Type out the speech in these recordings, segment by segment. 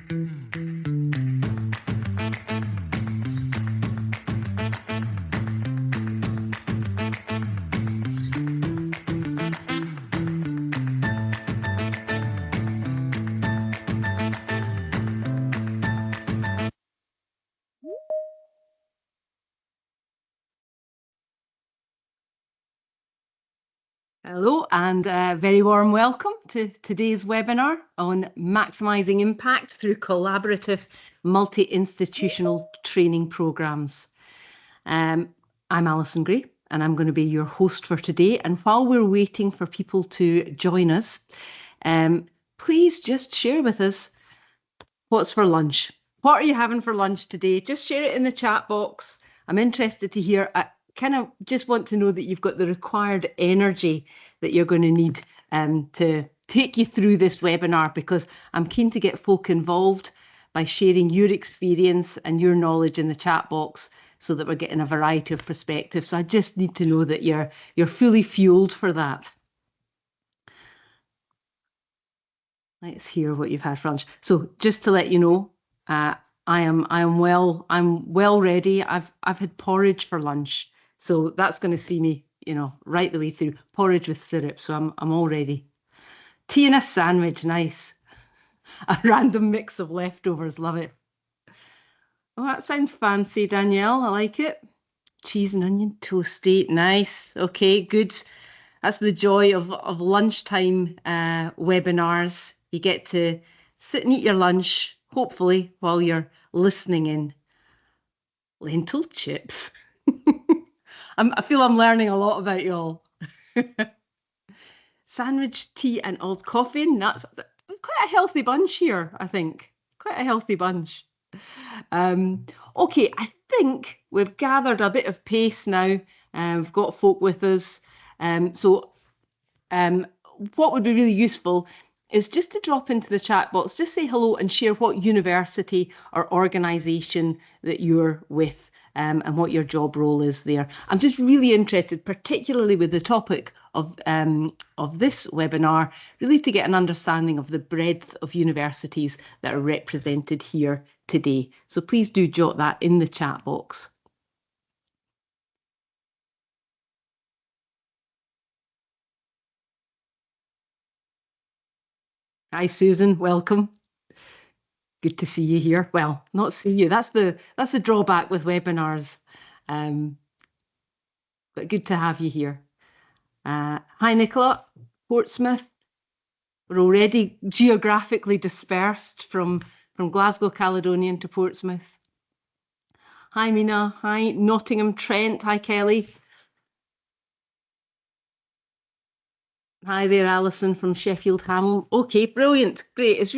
Hello and a very warm welcome to today's webinar on maximising impact through collaborative multi-institutional training programmes. I'm Alison Gray and I'm going to be your host for today. And while we're waiting for people to join us, please just share with us what's for lunch. What are you having for lunch today? Just share it in the chat box. I'm interested to hear. I kind of just want to know that you've got the required energy that you're going to need to take you through this webinar, because I'm keen to get folk involved by sharing your experience and your knowledge in the chat box so that we're getting a variety of perspectives. So I just need to know that you're fully fueled for that. Let's hear what you've had for lunch. So just to let you know, I'm well ready. I've had porridge for lunch, so that's going to see me, right the way through. Porridge with syrup, so I'm all ready. Tea and a sandwich, nice. A random mix of leftovers, love it. Oh, that sounds fancy, Danielle. I like it. Cheese and onion toasty, nice. Okay, good. That's the joy of lunchtime webinars. You get to sit and eat your lunch, hopefully, while you're listening in. Lentil chips. I feel I'm learning a lot about you all. Sandwich, tea, and old coffee. Nuts. Quite a healthy bunch here, I think. Quite a healthy bunch. Okay, I think we've gathered a bit of pace now. We've got folk with us. What would be really useful is just to drop into the chat box, just say hello and share what university or organisation that you're with, and what your job role is there. I'm just really interested, particularly with the topic of this webinar, really to get an understanding of the breadth of universities that are represented here today. So please do jot that in the chat box. Hi, Susan. Welcome. Good to see you here. Well, not see you. That's the drawback with webinars. But good to have you here. Hi, Nicola. Portsmouth. We're already geographically dispersed from Glasgow Caledonian to Portsmouth. Hi, Mina. Hi, Nottingham Trent. Hi, Kelly. Hi there, Alison from Sheffield Hamel. Okay, brilliant, great. It's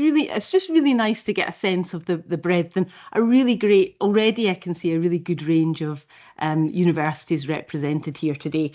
just really nice to get a sense of the breadth, and already I can see a really good range of universities represented here today.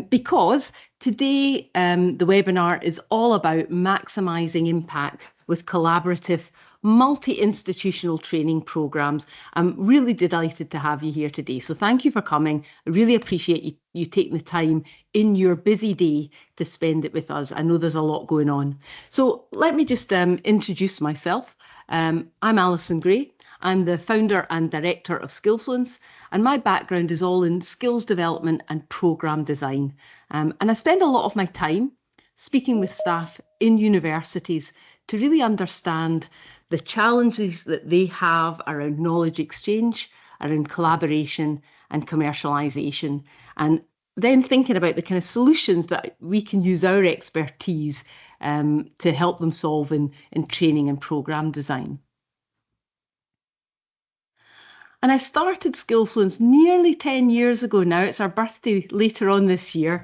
Because today the webinar is all about maximising impact with collaborative multi-institutional training programs. I'm really delighted to have you here today. So thank you for coming. I really appreciate you taking the time in your busy day to spend it with us. I know there's a lot going on. So let me just introduce myself. I'm Alison Gray. I'm the founder and director of Skillfluence, and my background is all in skills development and programme design. And I spend a lot of my time speaking with staff in universities to really understand the challenges that they have around knowledge exchange, around collaboration and commercialisation, and then thinking about the kind of solutions that we can use our expertise to help them solve in training and programme design. And I started Skillfluence nearly 10 years ago now. It's our birthday later on this year,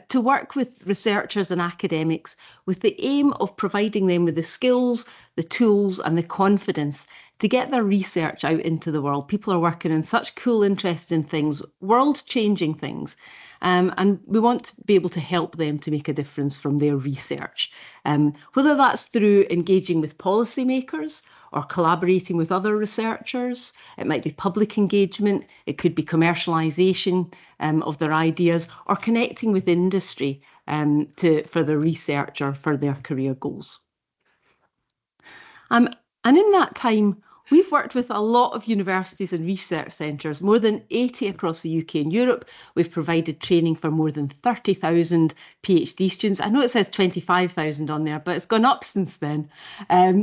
to work with researchers and academics with the aim of providing them with the skills, the tools and the confidence to get their research out into the world. People are working on such cool, interesting things, world-changing things. And we want to be able to help them to make a difference from their research, whether that's through engaging with policymakers or collaborating with other researchers. It might be public engagement, it could be commercialisation of their ideas, or connecting with industry for their research or for their career goals. And in that time, we've worked with a lot of universities and research centres, more than 80 across the UK and Europe. We've provided training for more than 30,000 PhD students. I know it says 25,000 on there, but it's gone up since then.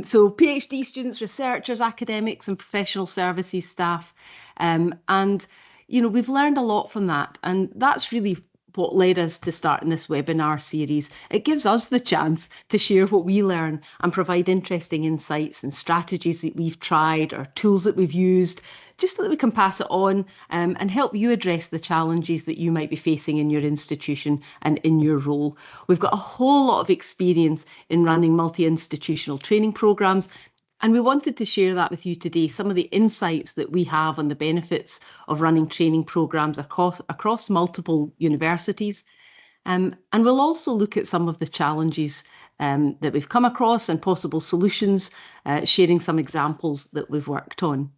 So PhD students, researchers, academics and professional services staff. And, you know, we've learned a lot from that. And that's really what led us to starting this webinar series. It gives us the chance to share what we learn and provide interesting insights and strategies that we've tried or tools that we've used, just so that we can pass it on and help you address the challenges that you might be facing in your institution and in your role. We've got a whole lot of experience in running multi-institutional training programs, and we wanted to share that with you today, some of the insights that we have on the benefits of running training programs across multiple universities. And we'll also look at some of the challenges that we've come across and possible solutions, sharing some examples that we've worked on.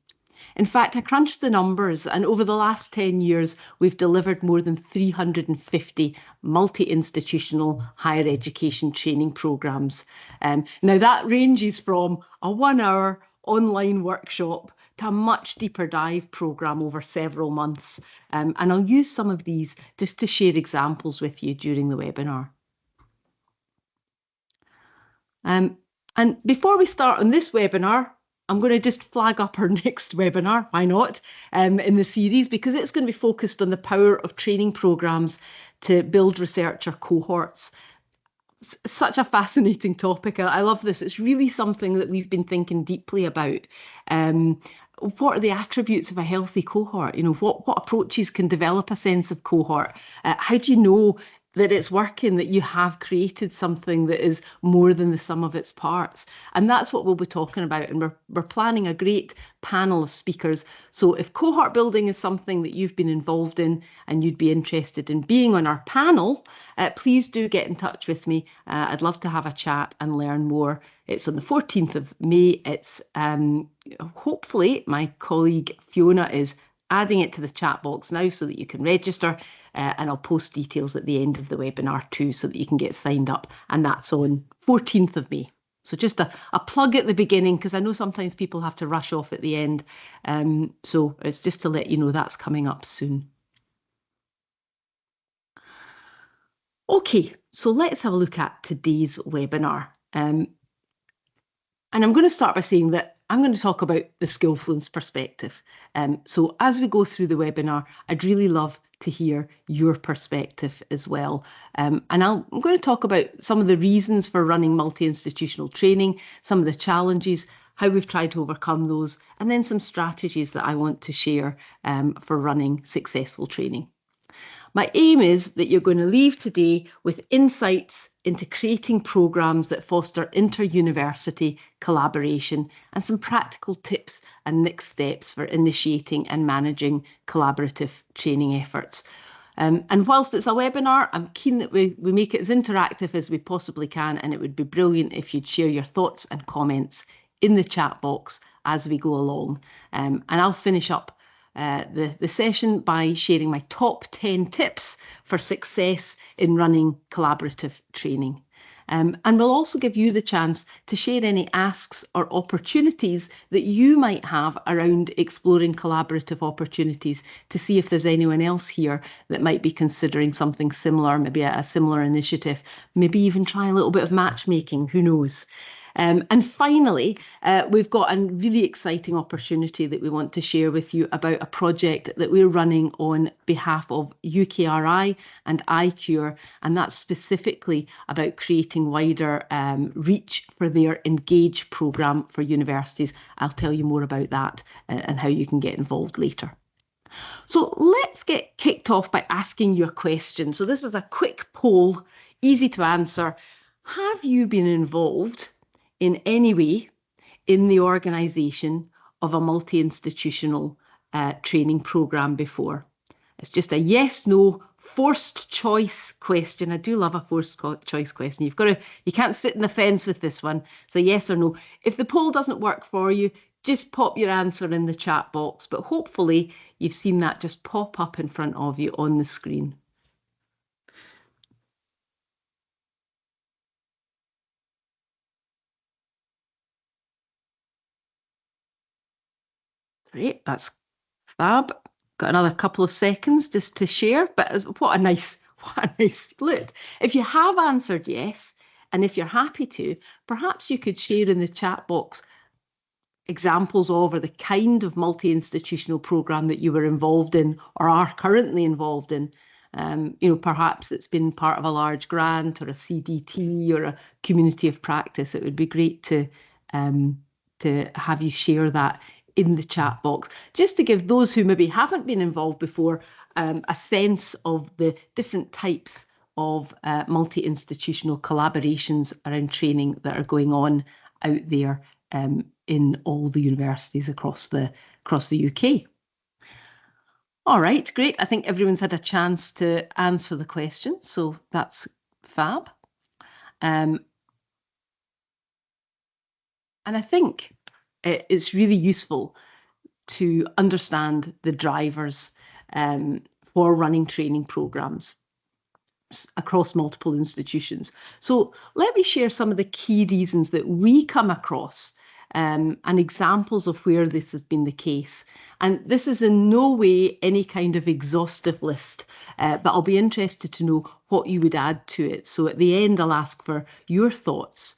In fact, I crunched the numbers, and over the last 10 years, we've delivered more than 350 multi-institutional higher education training programmes. Now, that ranges from a 1 hour online workshop to a much deeper dive programme over several months. And I'll use some of these just to share examples with you during the webinar. And before we start on this webinar, I'm going to just flag up our next webinar, why not, in the series, because it's going to be focused on the power of training programmes to build researcher cohorts. Such a fascinating topic. I love this. It's really something that we've been thinking deeply about. What are the attributes of a healthy cohort? You know, what approaches can develop a sense of cohort? How do you know that it's working, that you have created something that is more than the sum of its parts? And that's what we'll be talking about. And we're planning a great panel of speakers. So if cohort building is something that you've been involved in and you'd be interested in being on our panel, please do get in touch with me. I'd love to have a chat and learn more. It's on the 14th of May. It's hopefully my colleague Fiona is adding it to the chat box now so that you can register, and I'll post details at the end of the webinar too so that you can get signed up, and that's on 14th of May. So just a plug at the beginning, because I know sometimes people have to rush off at the end. So it's just to let you know that's coming up soon. Okay, so let's have a look at today's webinar. And I'm going to start by saying that I'm going to talk about the Skillfluence perspective. So as we go through the webinar, I'd really love to hear your perspective as well. And I'm going to talk about some of the reasons for running multi-institutional training, some of the challenges, how we've tried to overcome those, and then some strategies that I want to share for running successful training. My aim is that you're going to leave today with insights into creating programmes that foster inter-university collaboration and some practical tips and next steps for initiating and managing collaborative training efforts. And whilst it's a webinar, I'm keen that we make it as interactive as we possibly can, and it would be brilliant if you'd share your thoughts and comments in the chat box as we go along. And I'll finish up the session by sharing my top 10 tips for success in running collaborative training. And we'll also give you the chance to share any asks or opportunities that you might have around exploring collaborative opportunities, to see if there's anyone else here that might be considering something similar, maybe a similar initiative, maybe even try a little bit of matchmaking, who knows. And finally, we've got a really exciting opportunity that we want to share with you about a project that we're running on behalf of UKRI and iCure, and that's specifically about creating wider reach for their Engage programme for universities. I'll tell you more about that and how you can get involved later. So let's get kicked off by asking you a question. So this is a quick poll, easy to answer. Have you been involved in any way in the organisation of a multi-institutional training programme before? It's just a yes, no, forced choice question. I do love a forced choice question. You can't sit in the fence with this one. It's a yes or no. If the poll doesn't work for you, just pop your answer in the chat box, but hopefully you've seen that just pop up in front of you on the screen. Great, that's fab. Got another couple of seconds just to share, but what a nice what a nice split. If you have answered yes, and if you're happy to, perhaps you could share in the chat box examples of, or the kind of multi-institutional program that you were involved in or are currently involved in. Perhaps it's been part of a large grant or a CDT or a community of practice. It would be great to have you share that in the chat box, just to give those who maybe haven't been involved before a sense of the different types of multi-institutional collaborations around training that are going on out there in all the universities across the UK. All right, great. I think everyone's had a chance to answer the question, so that's fab. And I think it's really useful to understand the drivers for running training programs across multiple institutions. So let me share some of the key reasons that we come across and examples of where this has been the case. And this is in no way any kind of exhaustive list, but I'll be interested to know what you would add to it. So at the end, I'll ask for your thoughts.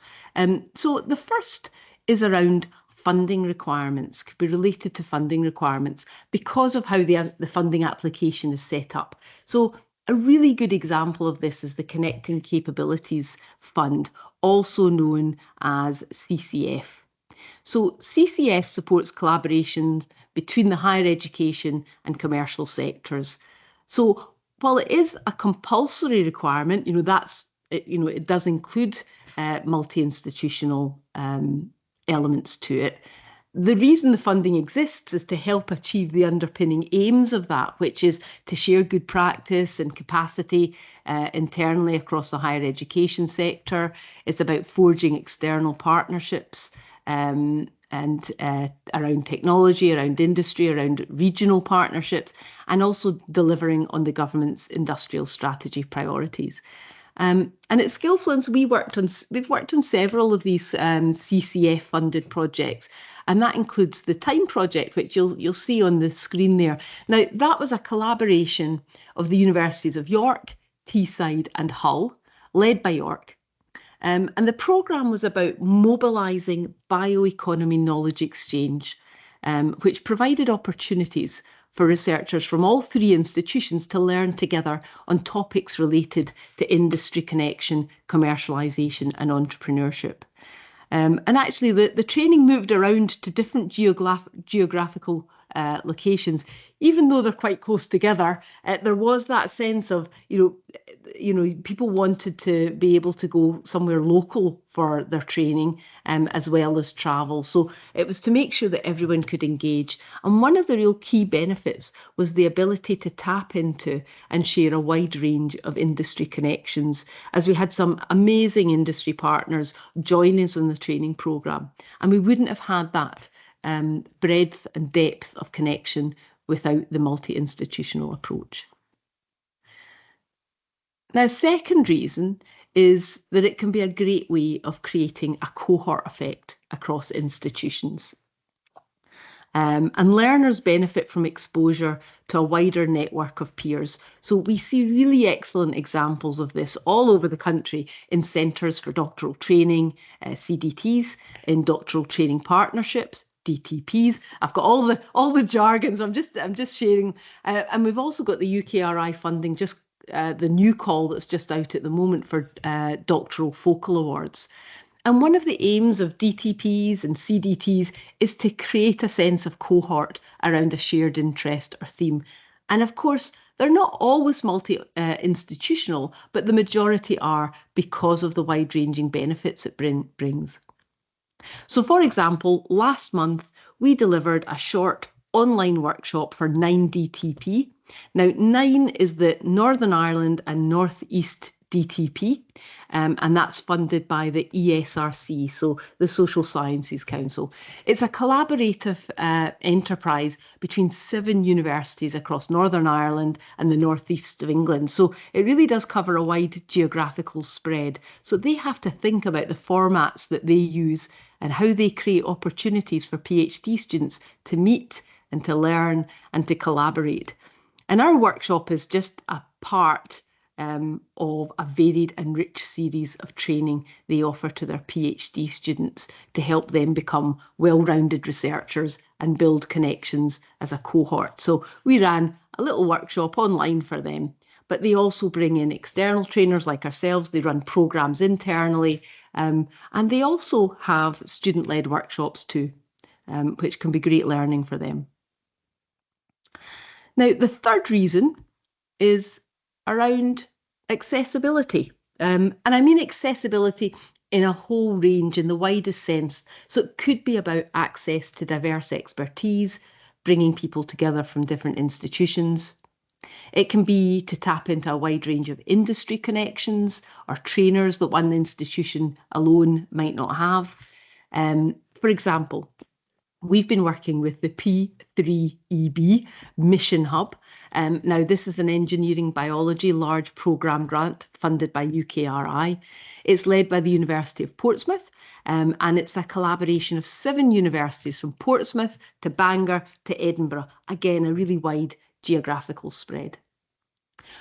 So the first is around funding requirements, could be related to funding requirements because of how the funding application is set up. So a really good example of this is the Connecting Capabilities Fund, also known as CCF. So CCF supports collaborations between the higher education and commercial sectors. So while it is a compulsory requirement, it does include multi-institutional elements to it. The reason the funding exists is to help achieve the underpinning aims of that, which is to share good practice and capacity internally across the higher education sector. It's about forging external partnerships and around technology, around industry, around regional partnerships, and also delivering on the government's industrial strategy priorities. And at Skillfluence, we've worked on several of these CCF funded projects, and that includes the Time project, which you'll see on the screen there. Now, that was a collaboration of the universities of York, Teesside, and Hull, led by York. And the programme was about mobilising bioeconomy knowledge exchange, which provided opportunities for researchers from all three institutions to learn together on topics related to industry connection, commercialisation and entrepreneurship. And actually the training moved around to different geographical locations, even though they're quite close together. There was that sense of, people wanted to be able to go somewhere local for their training as well as travel. So it was to make sure that everyone could engage. And one of the real key benefits was the ability to tap into and share a wide range of industry connections, as we had some amazing industry partners join us in the training programme. And we wouldn't have had that breadth and depth of connection without the multi-institutional approach. Now, second reason is that it can be a great way of creating a cohort effect across institutions. And learners benefit from exposure to a wider network of peers. So we see really excellent examples of this all over the country in centres for doctoral training, CDTs, in doctoral training partnerships, DTPs. I've got all the jargons. I'm just sharing, and we've also got the UKRI funding, just the new call that's just out at the moment for doctoral focal awards. And one of the aims of DTPs and CDTs is to create a sense of cohort around a shared interest or theme. And of course, they're not always multi-institutional, but the majority are because of the wide-ranging benefits it brings. So for example, last month, we delivered a short online workshop for 9 DTP. Now, 9 is the Northern Ireland and North East DTP, and that's funded by the ESRC, so the Social Sciences Council. It's a collaborative enterprise between 7 universities across Northern Ireland and the northeast of England. So it really does cover a wide geographical spread. So they have to think about the formats that they use and how they create opportunities for PhD students to meet and to learn and to collaborate. And our workshop is just a part of a varied and rich series of training they offer to their PhD students to help them become well-rounded researchers and build connections as a cohort. So we ran a little workshop online for them, but they also bring in external trainers like ourselves. They run programs internally, and they also have student-led workshops too, which can be great learning for them. Now, the third reason is around accessibility. And I mean accessibility in a whole range, in the widest sense. So it could be about access to diverse expertise, bringing people together from different institutions. It can be to tap into a wide range of industry connections or trainers that one institution alone might not have. For example, we've been working with the P3EB Mission Hub. Now, this is an engineering biology large programme grant funded by UKRI. It's led by the University of Portsmouth, and it's a collaboration of 7 universities from Portsmouth to Bangor to Edinburgh. Again, a really wide geographical spread.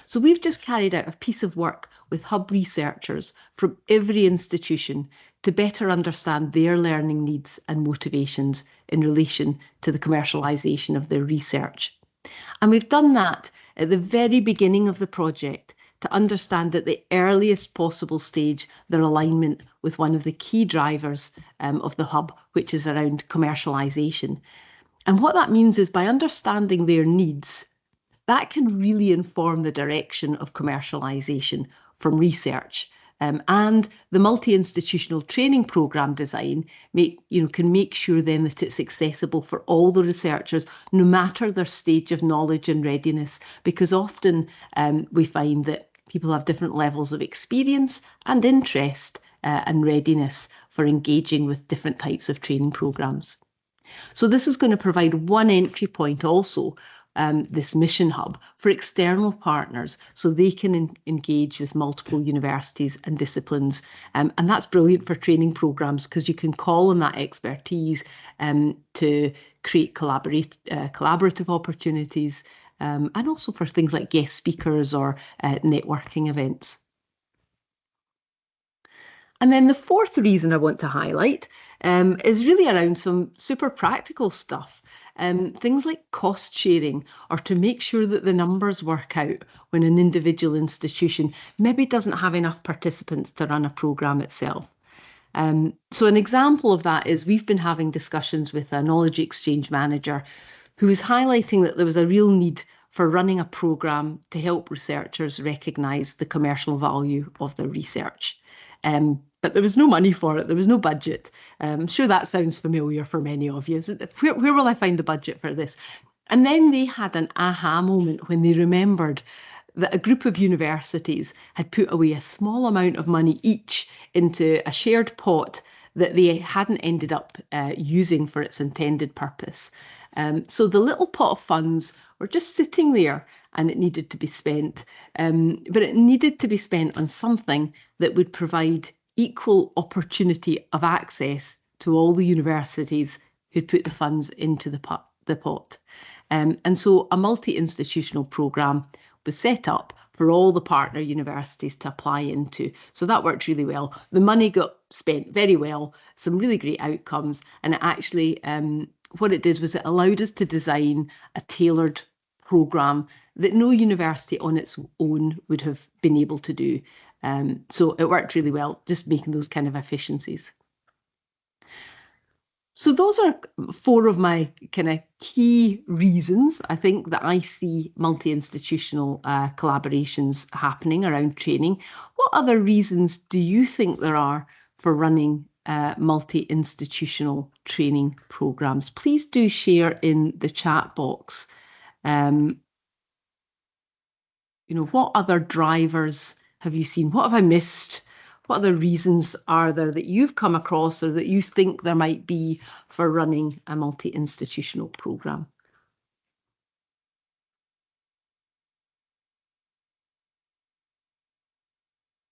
So we've just carried out a piece of work with hub researchers from every institution to better understand their learning needs and motivations in relation to the commercialisation of their research. And we've done that at the very beginning of the project to understand at the earliest possible stage their alignment with one of the key drivers of the hub, which is around commercialisation. And what that means is by understanding their needs, that can really inform the direction of commercialisation from research. And the multi-institutional training programme design can make sure then that it's accessible for all the researchers, no matter their stage of knowledge and readiness, because often we find that people have different levels of experience and interest and readiness for engaging with different types of training programmes. So this is going to provide one entry point also, this mission hub, for external partners so they can engage with multiple universities and disciplines. And that's brilliant for training programmes because you can call on that expertise to create collaborative opportunities and also for things like guest speakers or networking events. And then the fourth reason I want to highlight is really around some super practical stuff. Things like cost sharing, or to make sure that the numbers work out when an individual institution maybe doesn't have enough participants to run a programme itself. So an example of that is we've been having discussions with a knowledge exchange manager who was highlighting that there was a real need for running a programme to help researchers recognise the commercial value of their research. But there was no money for it, there was no budget. I'm sure that sounds familiar for many of you. Where will I find the budget for this? And then they had an aha moment when they remembered that a group of universities had put away a small amount of money each into a shared pot that they hadn't ended up using for its intended purpose. So the little pot of funds were just sitting there and it needed to be spent. But it needed to be spent on something that would provide equal opportunity of access to all the universities who put the funds into the pot. And so a multi-institutional programme was set up for all the partner universities to apply into. So that worked really well. The money got spent very well, some really great outcomes. And it actually, what it did was it allowed us to design a tailored programme that no university on its own would have been able to do. So it worked really well, just making those kind of efficiencies. So those are 4 of my kind of key reasons, I think, that I see multi-institutional collaborations happening around training. What other reasons do you think there are for running multi-institutional training programs? Please do share in the chat box. What other drivers have you seen? What have I missed? What other reasons are there that you've come across or that you think there might be for running a multi-institutional programme?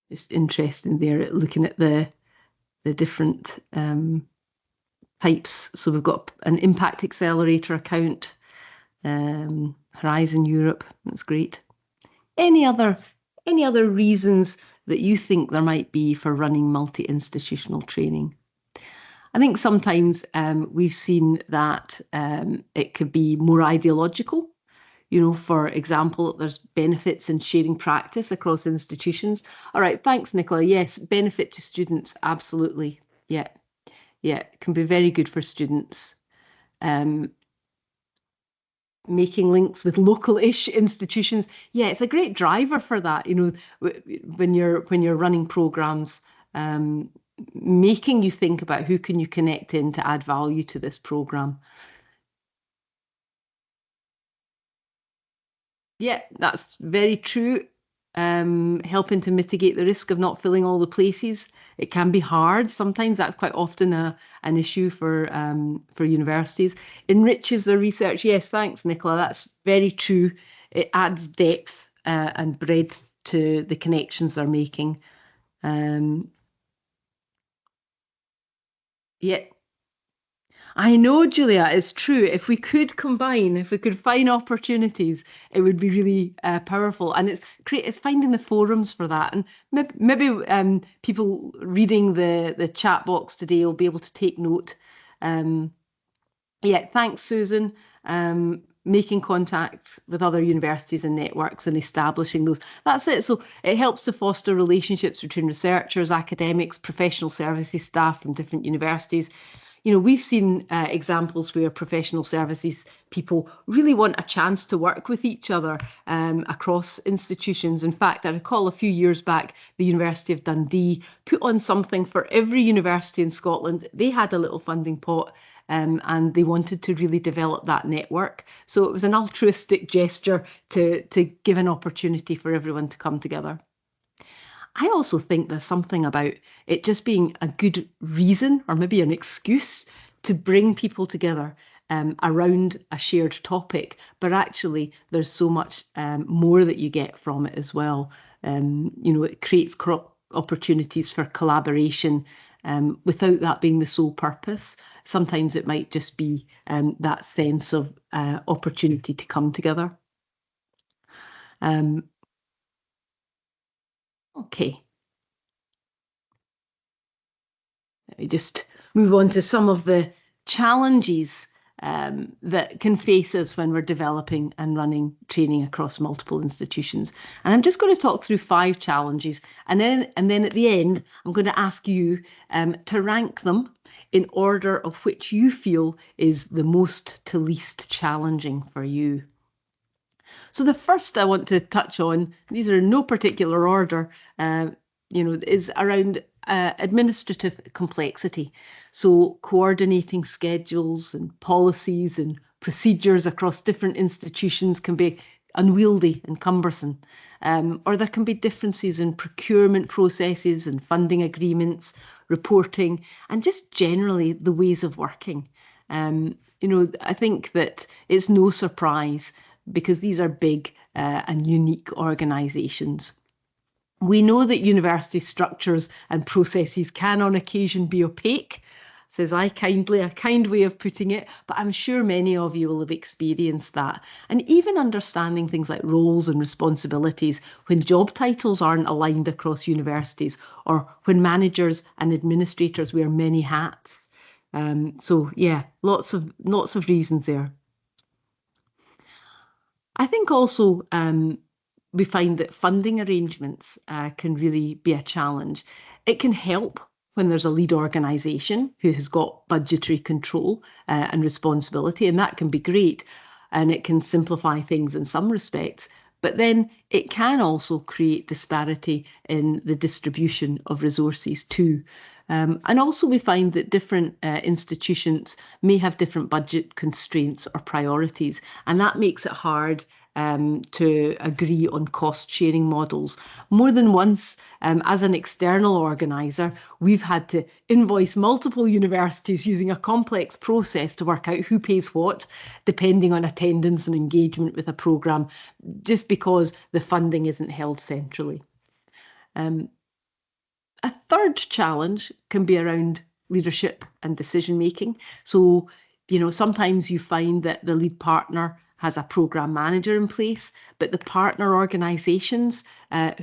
It's interesting there, looking at the different types. So we've got an impact accelerator account, Horizon Europe, that's great. Any other reasons that you think there might be for running multi-institutional training? I think sometimes we've seen that it could be more ideological. You know, for example, there's benefits in sharing practice across institutions. All right, thanks, Nicola. Yes, benefit to students, absolutely. Yeah, yeah, it can be very good for students. Um, Making links with local-ish institutions. Yeah, it's a great driver for that. You know, when you're running programs, um, making you think about who can you connect in to add value to this program. Yeah, that's very true. Helping to mitigate the risk of not filling all the places. It can be hard. Sometimes that's quite often an issue for universities. Enriches their research. Yes, thanks, Nicola. That's very true. It adds depth and breadth to the connections they're making. Um, yeah, I know, Julia, it's true. If we could combine, if we could find opportunities, it would be really powerful. And it's great. It's finding the forums for that, and maybe people reading the chat box today will be able to take note. Um, yeah, thanks, Susan. Making contacts with other universities and networks and establishing those. That's it. So it helps to foster relationships between researchers, academics, professional services staff from different universities. You know, we've seen examples where professional services people really want a chance to work with each other across institutions. In fact, I recall a few years back, the University of Dundee put on something for every university in Scotland. They had a little funding pot and they wanted to really develop that network. So it was an altruistic gesture to give an opportunity for everyone to come together. I also think there's something about it just being a good reason or maybe an excuse to bring people together around a shared topic, but actually there's so much more that you get from it as well. You know, it creates opportunities for collaboration without that being the sole purpose. Sometimes it might just be that sense of opportunity to come together. Um, okay. Let me just move on to some of the challenges that can face us when we're developing and running training across multiple institutions. And I'm just going to talk through 5 challenges, and then at the end, I'm going to ask you to rank them in order of which you feel is the most to least challenging for you. So the first I want to touch on, these are in no particular order, uh, is around administrative complexity. So coordinating schedules and policies and procedures across different institutions can be unwieldy and cumbersome. Or there can be differences in procurement processes and funding agreements, reporting, and just generally the ways of working. I think that it's no surprise because these are big and unique organisations. We know that university structures and processes can on occasion be opaque, says I kindly, a kind way of putting it, but I'm sure many of you will have experienced that. And even understanding things like roles and responsibilities when job titles aren't aligned across universities or when managers and administrators wear many hats. So yeah, lots of reasons there. I think also we find that funding arrangements can really be a challenge. It can help when there's a lead organisation who has got budgetary control and responsibility, and that can be great. And it can simplify things in some respects. But then it can also create disparity in the distribution of resources too. And also, we find that different institutions may have different budget constraints or priorities, and that makes it hard to agree on cost sharing models. More than once, as an external organiser, we've had to invoice multiple universities using a complex process to work out who pays what, depending on attendance and engagement with a programme, just because the funding isn't held centrally. Um, a third challenge can be around leadership and decision making. So, sometimes you find that the lead partner has a program manager in place, but the partner organisations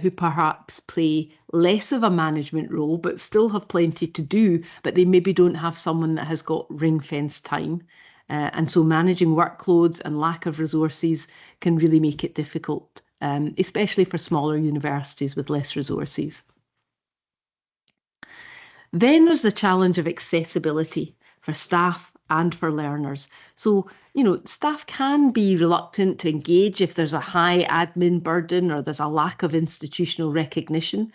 who perhaps play less of a management role but still have plenty to do, but they maybe don't have someone that has got ring-fenced time. And so managing workloads and lack of resources can really make it difficult, especially for smaller universities with less resources. Then there's the challenge of accessibility for staff and for learners. So, staff can be reluctant to engage if there's a high admin burden or there's a lack of institutional recognition.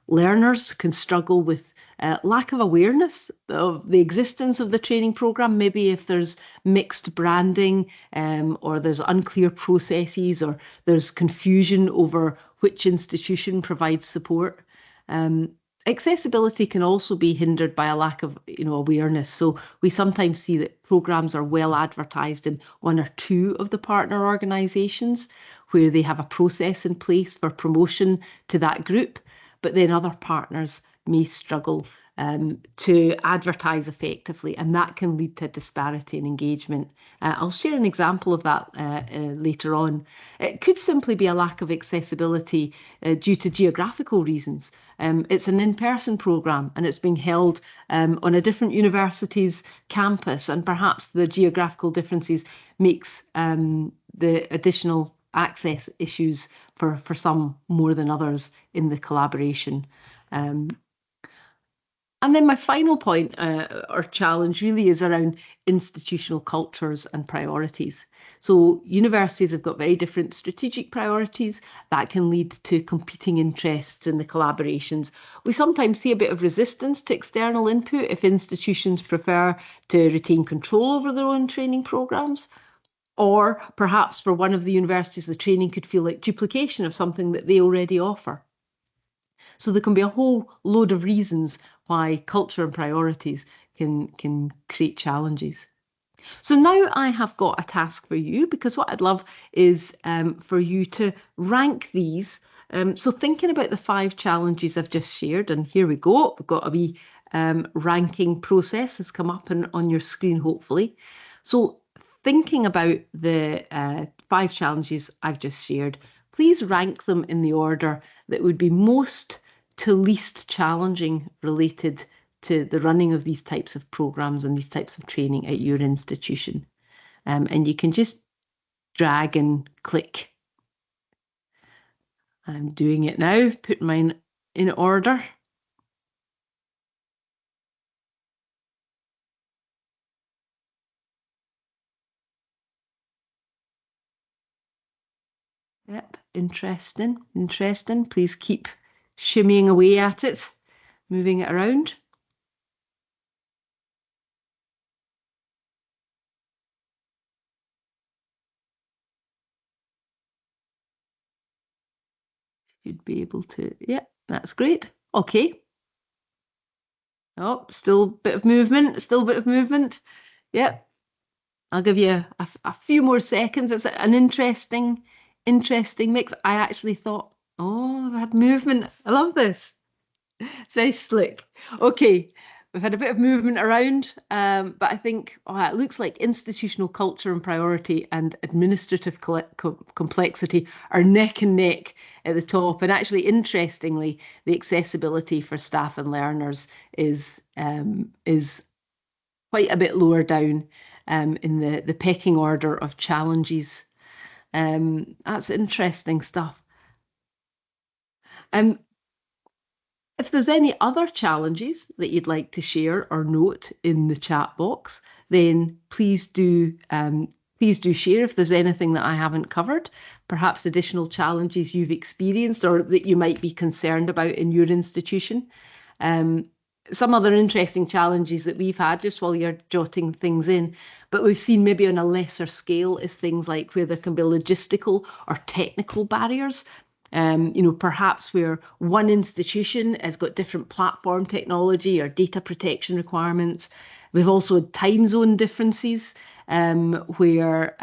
Learners can struggle with lack of awareness of the existence of the training programme, maybe if there's mixed branding or there's unclear processes or there's confusion over which institution provides support. Accessibility can also be hindered by a lack of awareness. So we sometimes see that programmes are well advertised in one or two of the partner organisations where they have a process in place for promotion to that group, but then other partners may struggle to advertise effectively, and that can lead to disparity in engagement. I'll share an example of that later on. It could simply be a lack of accessibility due to geographical reasons. It's an in-person programme and it's being held on a different university's campus, and perhaps the geographical differences makes the additional access issues for some more than others in the collaboration. And then my final point or challenge really is around institutional cultures and priorities. So universities have got very different strategic priorities that can lead to competing interests in the collaborations. We sometimes see a bit of resistance to external input if institutions prefer to retain control over their own training programmes. Or perhaps for one of the universities, the training could feel like duplication of something that they already offer. So there can be a whole load of reasons why culture and priorities can create challenges. So now I have got a task for you, because what I'd love is for you to rank these. So thinking about the 5 challenges I've just shared, and here we go, we've got a wee ranking process has come up on your screen, hopefully. So thinking about the 5 challenges I've just shared, please rank them in the order that would be most to least challenging related to the running of these types of programs and these types of training at your institution. And you can just drag and click. I'm doing it now, put mine in order. Yep, interesting. Please keep shimmying away at it, moving it around. You'd be able to, yeah, that's great. Okay. Oh, still a bit of movement, Yep. I'll give you a few more seconds. It's an interesting mix. I actually thought, oh, I've had movement. I love this. It's very slick. Okay, we've had a bit of movement around, but I think it looks like institutional culture and priority and administrative complexity are neck and neck at the top. And actually, interestingly, the accessibility for staff and learners is quite a bit lower down in the pecking order of challenges. That's interesting stuff. If there's any other challenges that you'd like to share or note in the chat box, then please do share if there's anything that I haven't covered, perhaps additional challenges you've experienced or that you might be concerned about in your institution. Some other interesting challenges that we've had, just while you're jotting things in, but we've seen maybe on a lesser scale, is things like where there can be logistical or technical barriers. Perhaps where one institution has got different platform technology or data protection requirements. We've also had time zone differences where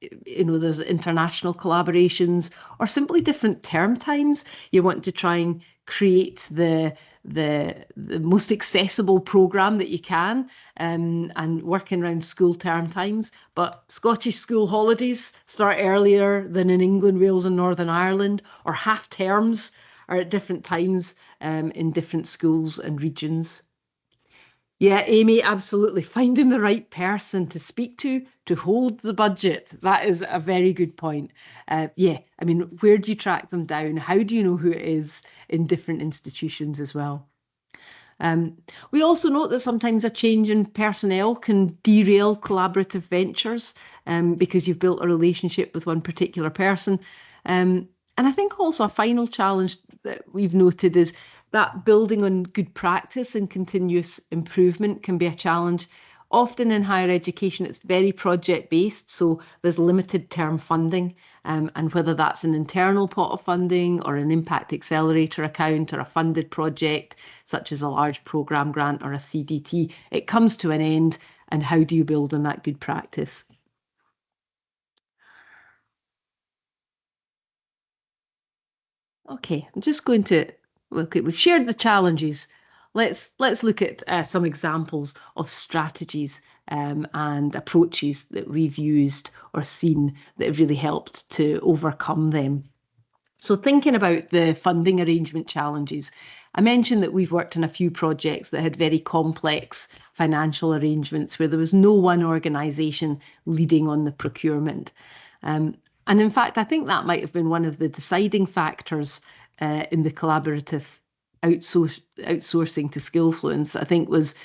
there's international collaborations or simply different term times. You want to try and create the most accessible program that you can, and working around school term times. But Scottish school holidays start earlier than in England, Wales, and Northern Ireland, or half terms are at different times in different schools and regions. Yeah, Amy, absolutely. Finding the right person to speak to hold the budget. That is a very good point. Yeah, I mean, where do you track them down? How do you know who it is in different institutions as well? Um, we also note that sometimes a change in personnel can derail collaborative ventures because you've built a relationship with one particular person. Um, and I think also a final challenge that we've noted is that building on good practice and continuous improvement can be a challenge. Often in higher education, it's very project based, so there's limited term funding. And whether that's an internal pot of funding or an impact accelerator account or a funded project, such as a large programme grant or a CDT, it comes to an end. And how do you build on that good practice? Okay, I'm just going to look at, we've shared the challenges. Let's look at some examples of strategies and approaches that we've used or seen that have really helped to overcome them. So thinking about the funding arrangement challenges, I mentioned that we've worked on a few projects that had very complex financial arrangements where there was no one organisation leading on the procurement. Um, and in fact, I think that might have been one of the deciding factors in the collaborative outsourcing to Skillfluence, I think, was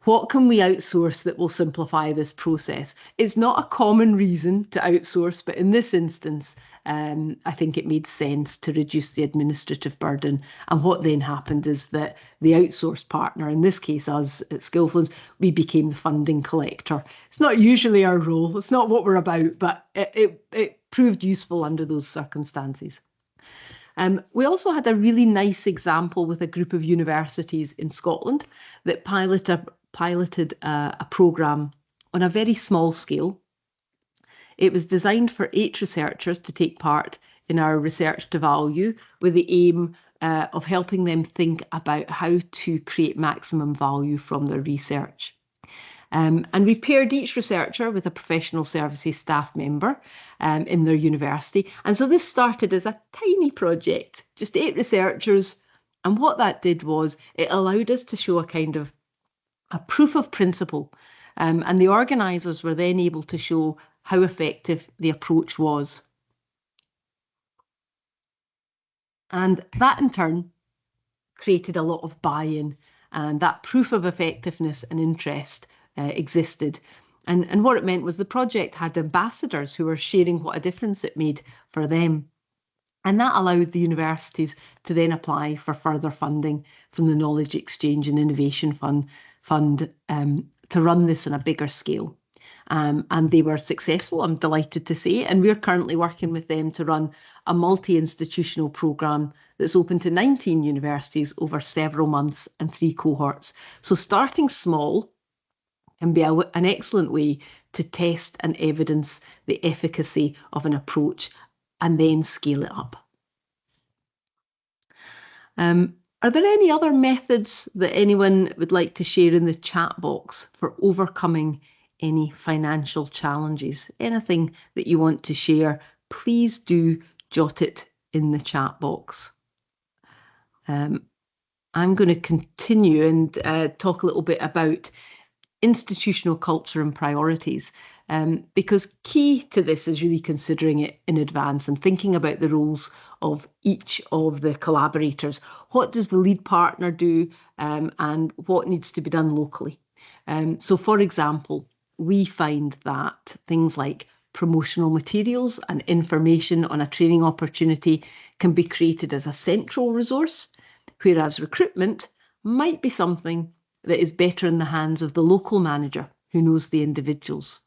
what can we outsource that will simplify this process? It's not a common reason to outsource, but in this instance, I think it made sense to reduce the administrative burden. And what then happened is that the outsourced partner, in this case us at Skillfluence, we became the funding collector. It's not usually our role, it's not what we're about, but it proved useful under those circumstances. We also had a really nice example with a group of universities in Scotland that piloted a programme on a very small scale. It was designed for 8 researchers to take part in our research to value with the aim of helping them think about how to create maximum value from their research. And we paired each researcher with a professional services staff member in their university. And so this started as a tiny project, just 8 researchers. And what that did was it allowed us to show a kind of a proof of principle. And the organisers were then able to show how effective the approach was. And that in turn created a lot of buy-in, and that proof of effectiveness and interest existed. And what it meant was the project had ambassadors who were sharing what a difference it made for them. And that allowed the universities to then apply for further funding from the Knowledge Exchange and Innovation Fund to run this on a bigger scale. And they were successful, I'm delighted to say. And we're currently working with them to run a multi-institutional programme that's open to 19 universities over several months and 3 cohorts. So starting small can be an excellent way to test and evidence the efficacy of an approach and then scale it up. Are there any other methods that anyone would like to share in the chat box for overcoming any financial challenges? Anything that you want to share, please do jot it in the chat box. I'm going to continue and talk a little bit about institutional culture and priorities, because key to this is really considering it in advance and thinking about the roles of each of the collaborators. What does the lead partner do, and what needs to be done locally? So for example, we find that things like promotional materials and information on a training opportunity can be created as a central resource, whereas recruitment might be something that is better in the hands of the local manager who knows the individuals.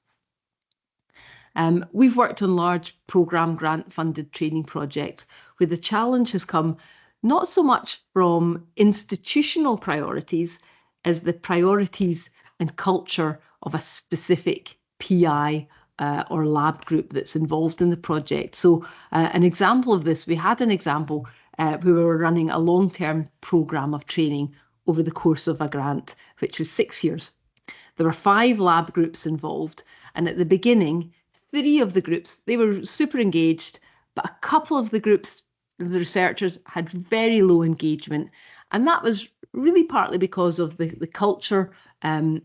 We've worked on large programme grant funded training projects where the challenge has come not so much from institutional priorities as the priorities and culture of a specific PI or lab group that's involved in the project. So an example of this, we had an example where we were running a long-term programme of training over the course of a grant, which was 6 years. There were 5 lab groups involved, and at the beginning, 3 of the groups, they were super engaged, but a couple of the groups, the researchers, had very low engagement. And that was really partly because of the culture and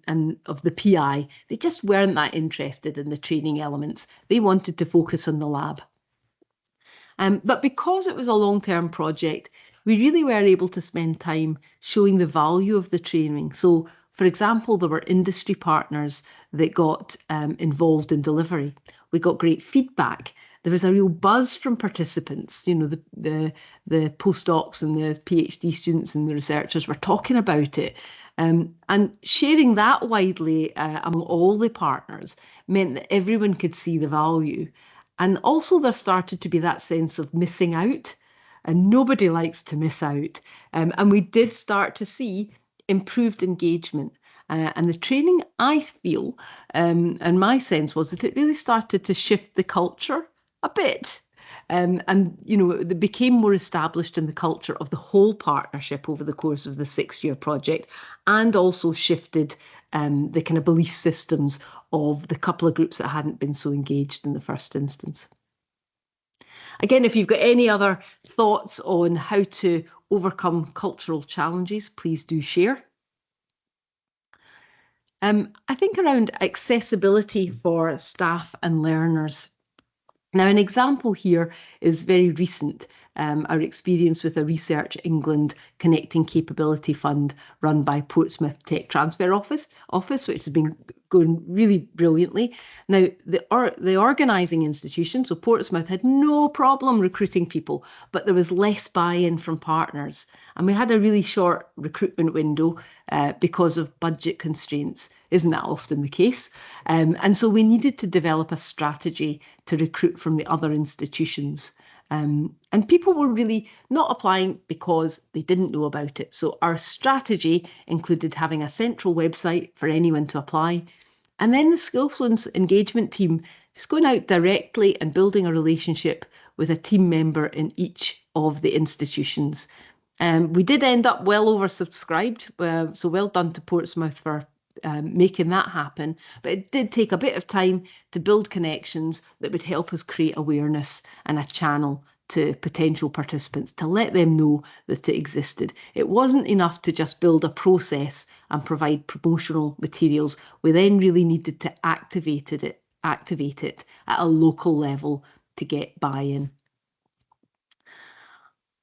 of the PI. They just weren't that interested in the training elements. They wanted to focus on the lab. But because it was a long-term project, we really were able to spend time showing the value of the training. So, for example, there were industry partners that got involved in delivery. We got great feedback. There was a real buzz from participants. You know, the postdocs and the PhD students and the researchers were talking about it. And sharing that widely among all the partners meant that everyone could see the value. And also there started to be that sense of missing out, and nobody likes to miss out. And we did start to see improved engagement. And the training, I feel, and my sense was that it really started to shift the culture a bit. And, you know, it became more established in the culture of the whole partnership over the course of the 6-year project, and also shifted the kind of belief systems of the couple of groups that hadn't been so engaged in the first instance. Again, if you've got any other thoughts on how to overcome cultural challenges, please do share. I think around accessibility for staff and learners. Now, an example here is very recent, our experience with a Research England Connecting Capability Fund run by Portsmouth Tech Transfer Office, which has been going really brilliantly. Now, the organising institution, so Portsmouth, had no problem recruiting people, but there was less buy-in from partners. And we had a really short recruitment window because of budget constraints. Isn't that often the case? And so we needed to develop a strategy to recruit from the other institutions. And people were really not applying because they didn't know about it. So our strategy included having a central website for anyone to apply. And then the Skillfluence engagement team just going out directly and building a relationship with a team member in each of the institutions. We did end up well oversubscribed, so well done to Portsmouth for making that happen. But it did take a bit of time to build connections that would help us create awareness and a channel to potential participants to let them know that it existed. It wasn't enough to just build a process and provide promotional materials. We then really needed to activate it at a local level to get buy-in.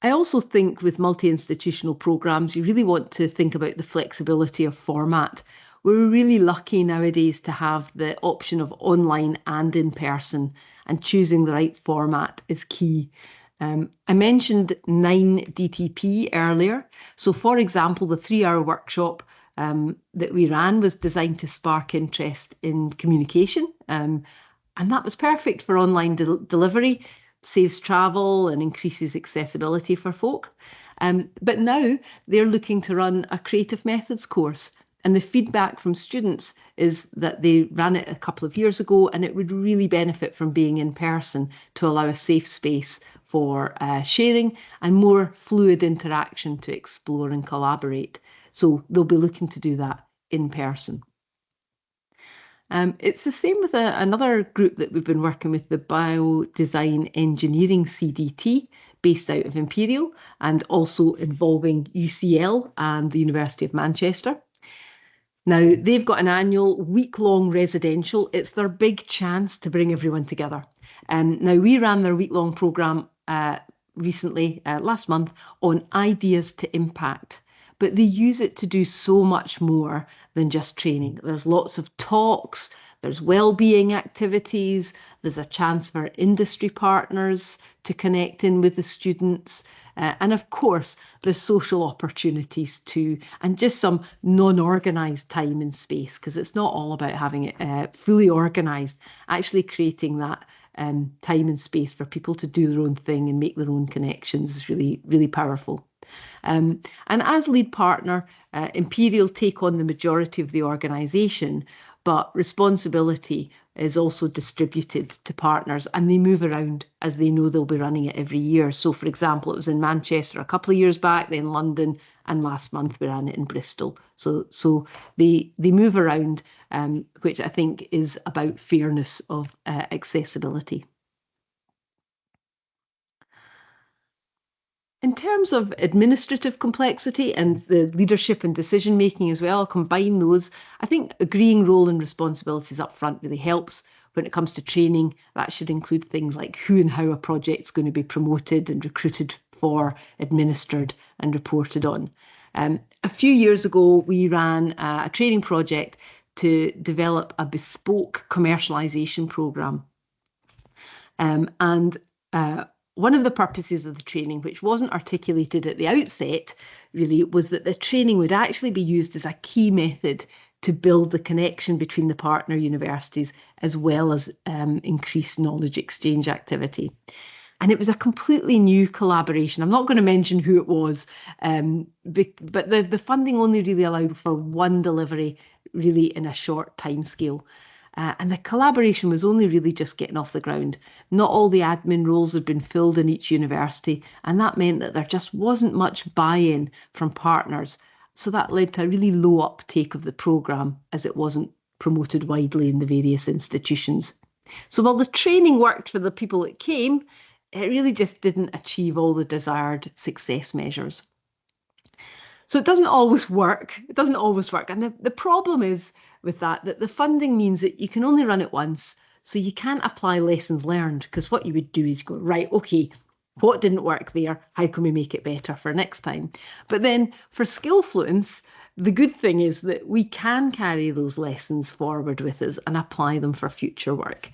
I also think with multi-institutional programmes, you really want to think about the flexibility of format. We're really lucky nowadays to have the option of online and in person, and choosing the right format is key. I mentioned 9DTP earlier. So for example, the 3-hour workshop that we ran was designed to spark interest in communication. And that was perfect for online delivery, saves travel and increases accessibility for folk. But now they're looking to run a creative methods course. And the feedback from students is that they ran it a couple of years ago and it would really benefit from being in person to allow a safe space for sharing and more fluid interaction to explore and collaborate. So they'll be looking to do that in person. It's the same with another group that we've been working with, the Biodesign Engineering CDT, based out of Imperial, and also involving UCL and the University of Manchester. Now, they've got an annual week-long residential. It's their big chance to bring everyone together. Now, we ran their week-long programme recently, last month, on ideas to impact. But they use it to do so much more than just training. There's lots of talks, there's well-being activities, there's a chance for industry partners to connect in with the students. And of course, there's social opportunities too, and just some non-organised time and space, because it's not all about having it fully organised, actually creating that time and space for people to do their own thing and make their own connections is really, really powerful. And as lead partner, Imperial take on the majority of the organisation, but responsibility is also distributed to partners and they move around as they know they'll be running it every year. So, for example, it was in Manchester a couple of years back, then London, and last month we ran it in Bristol. So they move around, which I think is about fairness of accessibility. In terms of administrative complexity and the leadership and decision making as well, I'll combine those. I think agreeing role and responsibilities up front really helps. When it comes to training, that should include things like who and how a project's going to be promoted and recruited for, administered and reported on. A few years ago, we ran a training project to develop a bespoke commercialisation programme. And one of the purposes of the training, which wasn't articulated at the outset, really, was that the training would actually be used as a key method to build the connection between the partner universities, as well as increase knowledge exchange activity. And it was a completely new collaboration. I'm not going to mention who it was, but the funding only really allowed for one delivery, really in a short time scale. And the collaboration was only really just getting off the ground. Not all the admin roles had been filled in each university, and that meant that there just wasn't much buy-in from partners. So that led to a really low uptake of the programme as it wasn't promoted widely in the various institutions. So while the training worked for the people that came, it really just didn't achieve all the desired success measures. So it doesn't always work. It doesn't always work. And the problem is with that the funding means that you can only run it once. So you can't apply lessons learned, because what you would do is go, right, okay, what didn't work there? How can we make it better for next time? But then for Skillfluence, the good thing is that we can carry those lessons forward with us and apply them for future work.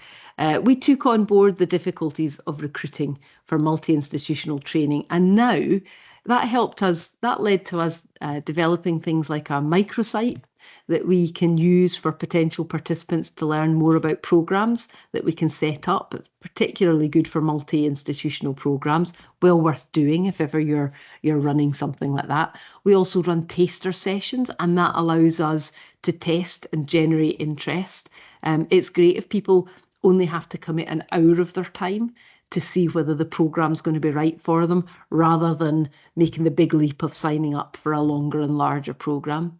We took on board the difficulties of recruiting for multi-institutional training, and now that led to us developing things like a microsite that we can use for potential participants to learn more about programs that we can set up. It's particularly good for multi-institutional programs, well worth doing if ever you're running something like that. We also run taster sessions, and that allows us to test and generate interest. It's great if people only have to commit an hour of their time to see whether the program's going to be right for them, rather than making the big leap of signing up for a longer and larger program.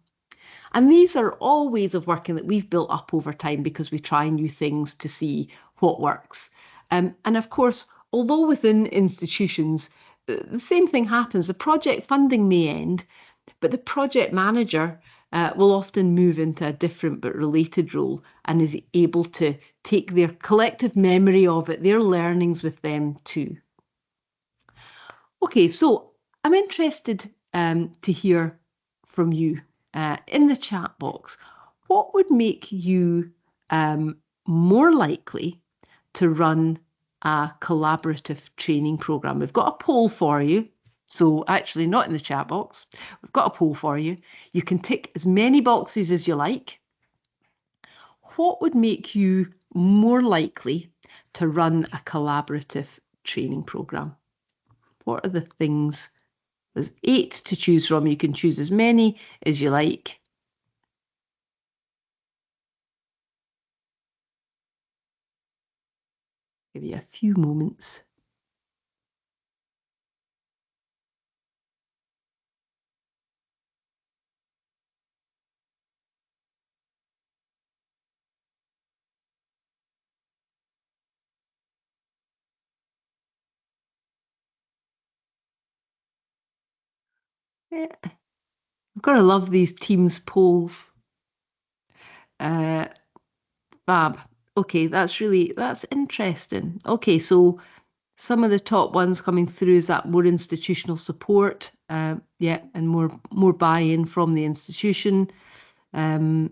And these are all ways of working that we've built up over time because we try new things to see what works. And of course, although within institutions, the same thing happens. The project funding may end, but the project manager will often move into a different but related role and is able to take their collective memory of it, their learnings with them too. Okay, so I'm interested to hear from you in the chat box. What would make you more likely to run a collaborative training program? We've got a poll for you. So actually not in the chat box. We've got a poll for you. You can tick as many boxes as you like. What would make you more likely to run a collaborative training program? What are the things? There's 8 to choose from. You can choose as many as you like. Give you a few moments. Yeah. I've got to love these Teams polls. Fab. Okay, that's interesting. Okay, so some of the top ones coming through is that more institutional support, yeah, and more buy-in from the institution. That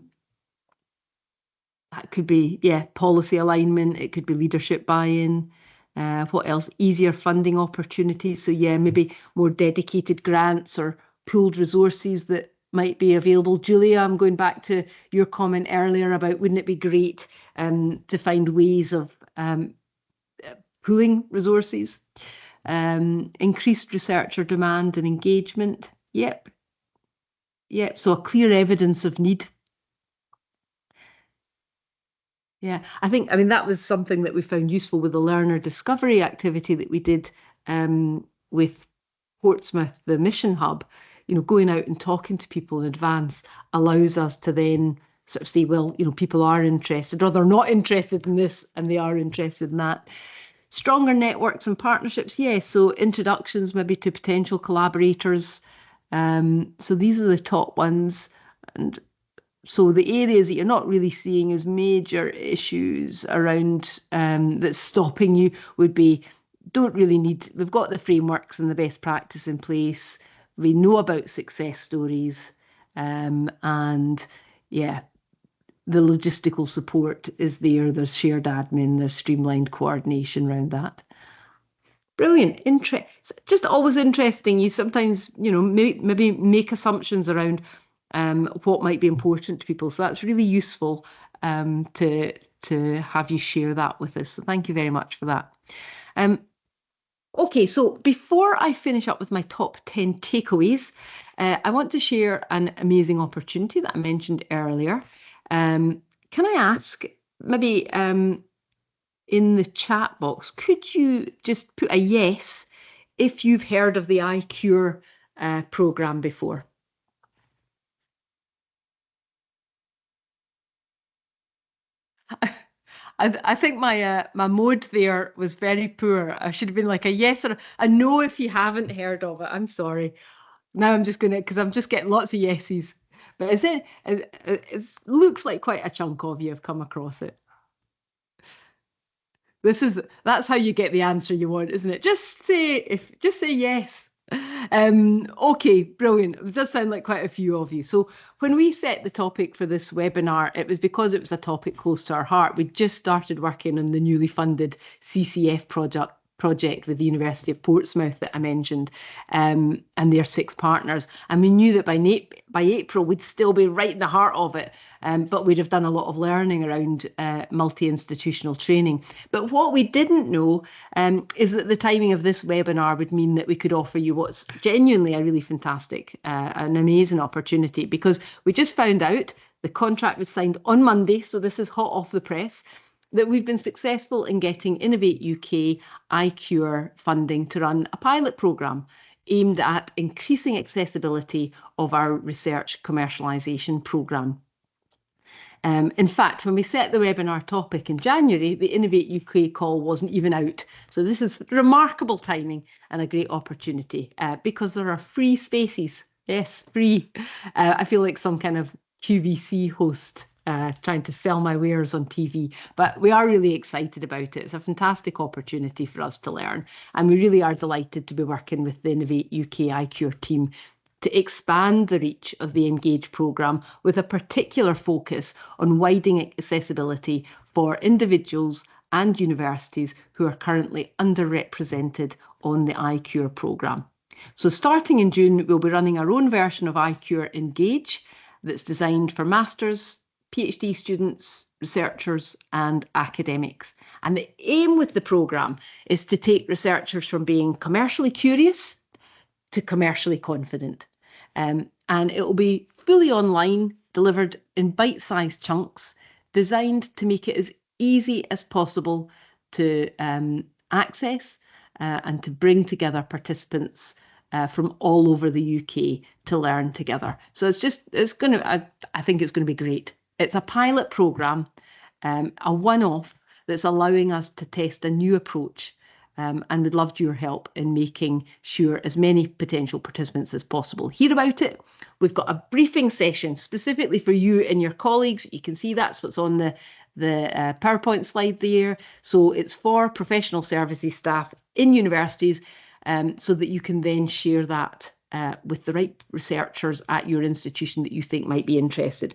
could be, yeah, policy alignment. It could be leadership buy-in. What else? Easier funding opportunities. So yeah, maybe more dedicated grants or pooled resources that might be available. Julia, I'm going back to your comment earlier about wouldn't it be great to find ways of pooling resources. Increased researcher demand and engagement. Yep. Yep. So a clear evidence of need. Yeah, I mean, that was something that we found useful with the learner discovery activity that we did with Portsmouth, the Mission Hub. Going out and talking to people in advance allows us to then sort of say, well, people are interested, or they're not interested in this and they are interested in that. Stronger networks and partnerships, yes. So introductions maybe to potential collaborators. So these are the top ones. And so the areas that you're not really seeing as major issues around that's stopping you would be we've got the frameworks and the best practice in place. We know about success stories. And yeah, the logistical support is there. There's shared admin, there's streamlined coordination around that. Brilliant. Just always interesting. You sometimes, maybe make assumptions around what might be important to people. So that's really useful to have you share that with us. So thank you very much for that. Okay, so before I finish up with my top 10 takeaways, I want to share an amazing opportunity that I mentioned earlier. Can I ask, maybe in the chat box, could you just put a yes if you've heard of the iCure program before? I think my mode there was very poor. I should have been like a yes or a no if you haven't heard of it. I'm sorry. Now I'm just gonna, because I'm just getting lots of yeses. But it looks like quite a chunk of you have come across it. That's how you get the answer you want, isn't it? Just say yes. Okay, brilliant. It does sound like quite a few of you. So when we set the topic for this webinar, it was because it was a topic close to our heart. We just started working on the newly funded CCF project with the University of Portsmouth that I mentioned, and their 6 partners. And we knew that by April we'd still be right in the heart of it, but we'd have done a lot of learning around multi-institutional training. But what we didn't know is that the timing of this webinar would mean that we could offer you what's genuinely a really fantastic, an amazing opportunity, because we just found out the contract was signed on Monday, so this is hot off the press, that we've been successful in getting Innovate UK iCure funding to run a pilot programme aimed at increasing accessibility of our research commercialisation programme. In fact, when we set the webinar topic in January, the Innovate UK call wasn't even out. So this is remarkable timing and a great opportunity because there are free spaces. Yes, free. I feel like some kind of QVC host trying to sell my wares on TV, but we are really excited about it. It's a fantastic opportunity for us to learn, and we really are delighted to be working with the Innovate UK iCure team to expand the reach of the Engage programme with a particular focus on widening accessibility for individuals and universities who are currently underrepresented on the iCure programme. So starting in June, we'll be running our own version of iCure Engage that's designed for masters, PhD students, researchers and academics. And the aim with the programme is to take researchers from being commercially curious to commercially confident. And it will be fully online, delivered in bite-sized chunks, designed to make it as easy as possible to access and to bring together participants from all over the UK to learn together. So I think it's going to be great. It's a pilot programme, a one-off that's allowing us to test a new approach, and we'd love your help in making sure as many potential participants as possible hear about it. We've got a briefing session specifically for you and your colleagues. You can see that's what's on the PowerPoint slide there. So it's for professional services staff in universities, so that you can then share that with the right researchers at your institution that you think might be interested.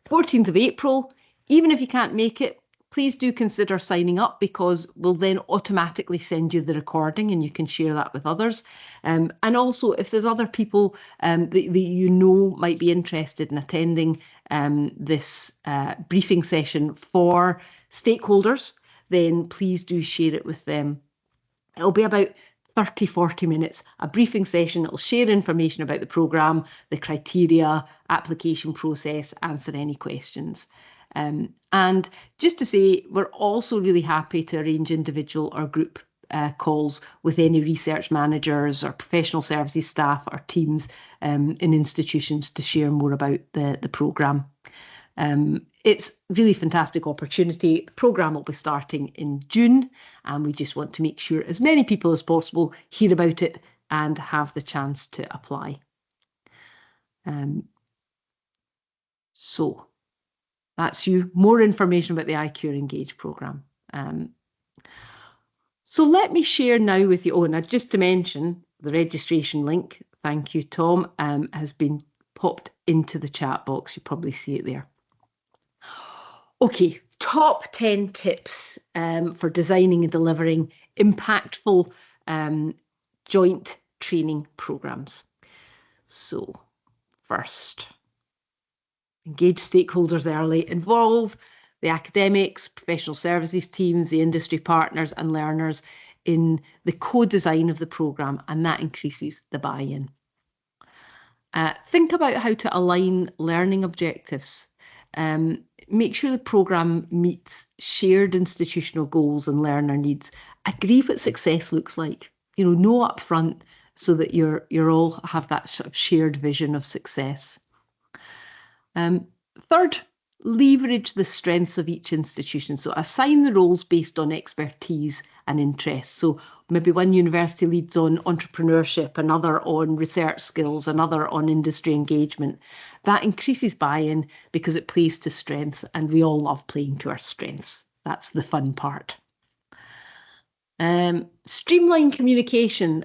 14th of April, even if you can't make it, please do consider signing up, because we'll then automatically send you the recording and you can share that with others. And also, if there's other people that you know might be interested in attending this briefing session for stakeholders, then please do share it with them. It'll be about 30, 40 minutes, a briefing session. It'll share information about the programme, the criteria, application process, answer any questions. And just to say, we're also really happy to arrange individual or group calls with any research managers or professional services staff or teams in institutions to share more about the programme. It's really fantastic opportunity. The programme will be starting in June, and we just want to make sure as many people as possible hear about it and have the chance to apply. So that's you. More information about the iCure Engage programme. So let me share now with you. Oh, and just to mention, the registration link, thank you, Tom, has been popped into the chat box. You probably see it there. Okay, top 10 tips for designing and delivering impactful joint training programs. So first, engage stakeholders early, involve the academics, professional services teams, the industry partners and learners in the co-design of the programme, and that increases the buy-in. Think about how to align learning objectives. Make sure the programme meets shared institutional goals and learner needs. Agree what success looks like. Know up front so that you're all have that sort of shared vision of success. Third, leverage the strengths of each institution. So assign the roles based on expertise and interests. So maybe one university leads on entrepreneurship, another on research skills, another on industry engagement. That increases buy-in because it plays to strengths, and we all love playing to our strengths. That's the fun part. Streamline communication.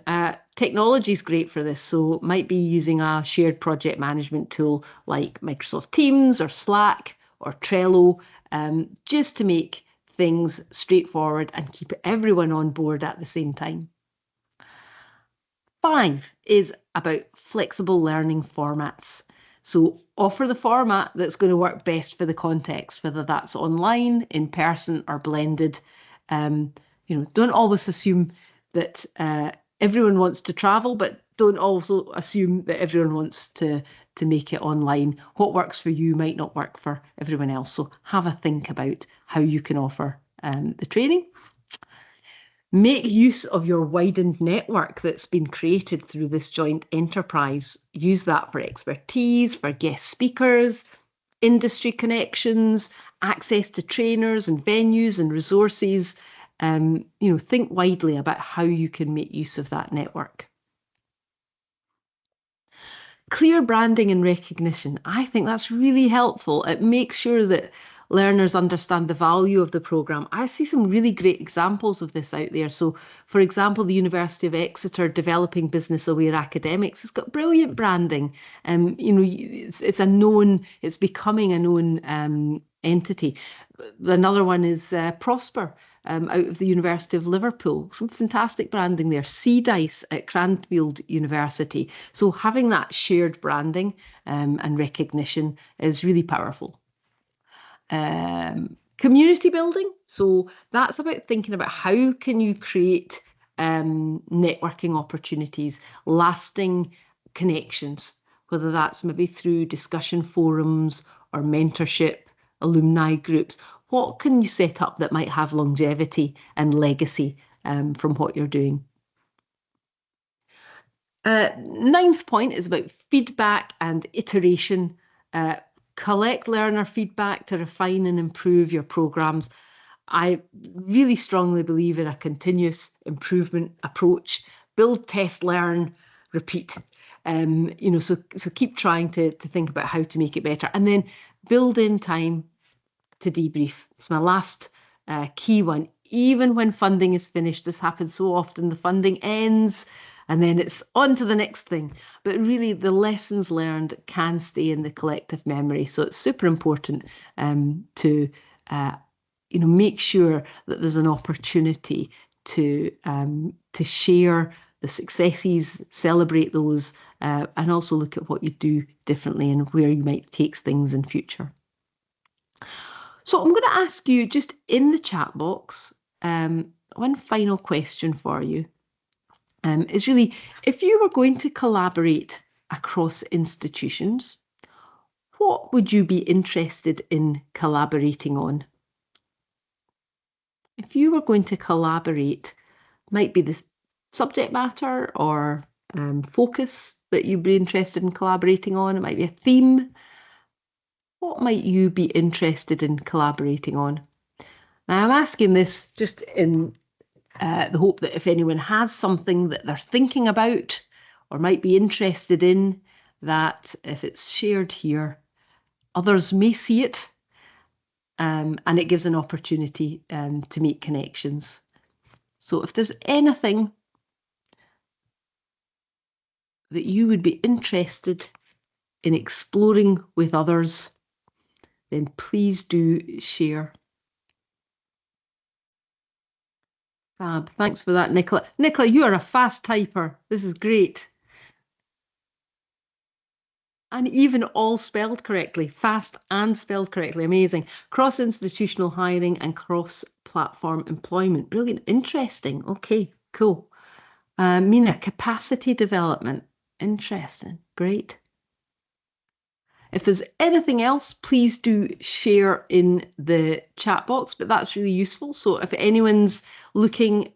Technology is great for this, so might be using a shared project management tool like Microsoft Teams or Slack or Trello, just to make things straightforward and keep everyone on board at the same time. 5 is about flexible learning formats. So offer the format that's going to work best for the context, whether that's online, in person, or blended. Don't always assume that everyone wants to travel, but don't also assume that everyone wants to make it online. What works for you might not work for everyone else. So have a think about how you can offer the training. Make use of your widened network that's been created through this joint enterprise. Use that for expertise, for guest speakers, industry connections, access to trainers and venues and resources. Think widely about how you can make use of that network. Clear branding and recognition. I think that's really helpful. It makes sure that learners understand the value of the programme. I see some really great examples of this out there. So, for example, the University of Exeter Developing Business Aware Academics has got brilliant branding. It's becoming a known entity. Another one is Prosper. Out of the University of Liverpool. Some fantastic branding there. Sea Dice at Cranfield University. So having that shared branding and recognition is really powerful. Community building. So that's about thinking about how can you create networking opportunities, lasting connections, whether that's maybe through discussion forums or mentorship, alumni groups. What can you set up that might have longevity and legacy from what you're doing? 9th point is about feedback and iteration. Collect learner feedback to refine and improve your programs. I really strongly believe in a continuous improvement approach. Build, test, learn, repeat. So keep trying to think about how to make it better, and then build in time to debrief. It's my last key one. Even when funding is finished, this happens so often, the funding ends and then it's on to the next thing. But really, the lessons learned can stay in the collective memory. So it's super important to make sure that there's an opportunity to share the successes, celebrate those, and also look at what you do differently and where you might take things in future. So I'm going to ask you just in the chat box one final question for you. is really, if you were going to collaborate across institutions, what would you be interested in collaborating on? If you were going to collaborate, might be the subject matter or focus that you'd be interested in collaborating on. It might be a theme. What might you be interested in collaborating on? Now, I'm asking this just in the hope that if anyone has something that they're thinking about or might be interested in, that if it's shared here, others may see it, and it gives an opportunity to make connections. So if there's anything that you would be interested in exploring with others, then please do share. Fab. Thanks for that, Nicola. Nicola, you are a fast typer. This is great. And even all spelled correctly, fast and spelled correctly. Amazing. Cross-institutional hiring and cross-platform employment. Brilliant. Interesting. Okay, cool. Mina, capacity development. Interesting. Great. If there's anything else, please do share in the chat box, but that's really useful. So if anyone's looking,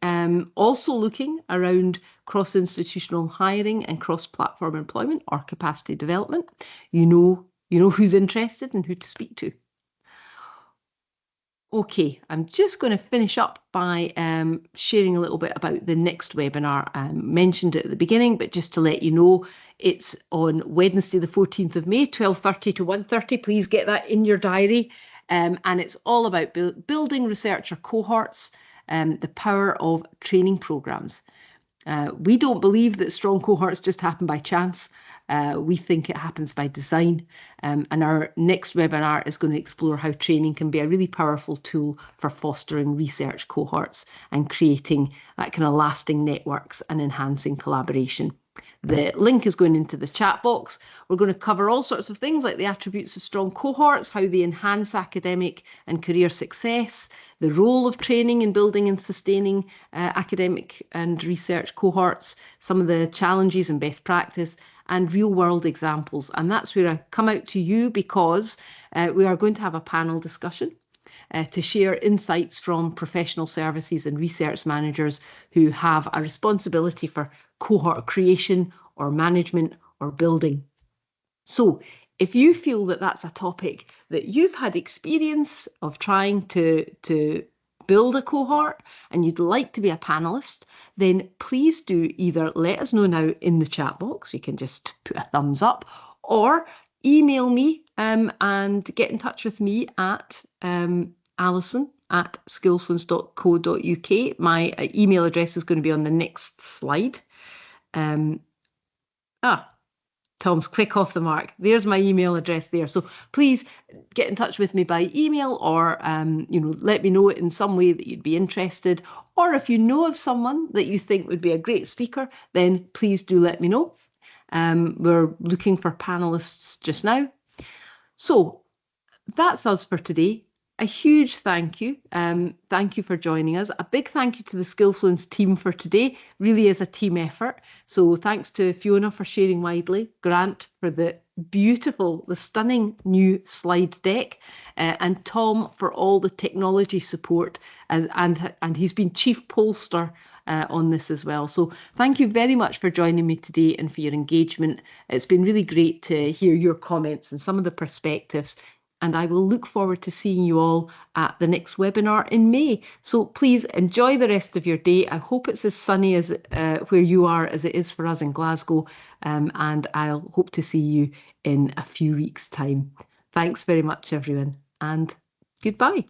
also looking around cross-institutional hiring and cross-platform employment or capacity development, you know who's interested and who to speak to. Okay, I'm just going to finish up by sharing a little bit about the next webinar. I mentioned it at the beginning, but just to let you know, it's on Wednesday, the 14th of May, 12:30 to 1:30. Please get that in your diary. And it's all about building researcher cohorts, the power of training programs. We don't believe that strong cohorts just happen by chance. We think it happens by design. And our next webinar is going to explore how training can be a really powerful tool for fostering research cohorts and creating that kind of lasting networks and enhancing collaboration. The link is going into the chat box. We're going to cover all sorts of things like the attributes of strong cohorts, how they enhance academic and career success, the role of training in building and sustaining academic and research cohorts, some of the challenges and best practice, and real world examples. And that's where I come out to you because we are going to have a panel discussion to share insights from professional services and research managers who have a responsibility for cohort creation or management or building. So if you feel that that's a topic that you've had experience of trying to build a cohort and you'd like to be a panelist, then please do either let us know now in the chat box, you can just put a thumbs up, or email me and get in touch with me at alison@skillfluence.co.uk. My email address is going to be on the next slide. Tom's quick off the mark. There's my email address there. So please get in touch with me by email or, let me know in some way that you'd be interested. Or if you know of someone that you think would be a great speaker, then please do let me know. We're looking for panelists just now. So that's us for today. A huge thank you. Thank you for joining us. A big thank you to the Skillfluence team for today. Really is a team effort. So thanks to Fiona for sharing widely, Grant for the stunning new slide deck, and Tom for all the technology support, and he's been chief pollster on this as well. So thank you very much for joining me today and for your engagement. It's been really great to hear your comments and some of the perspectives. And I will look forward to seeing you all at the next webinar in May. So please enjoy the rest of your day. I hope it's as sunny as where you are as it is for us in Glasgow. And I'll hope to see you in a few weeks' time. Thanks very much, everyone, and goodbye.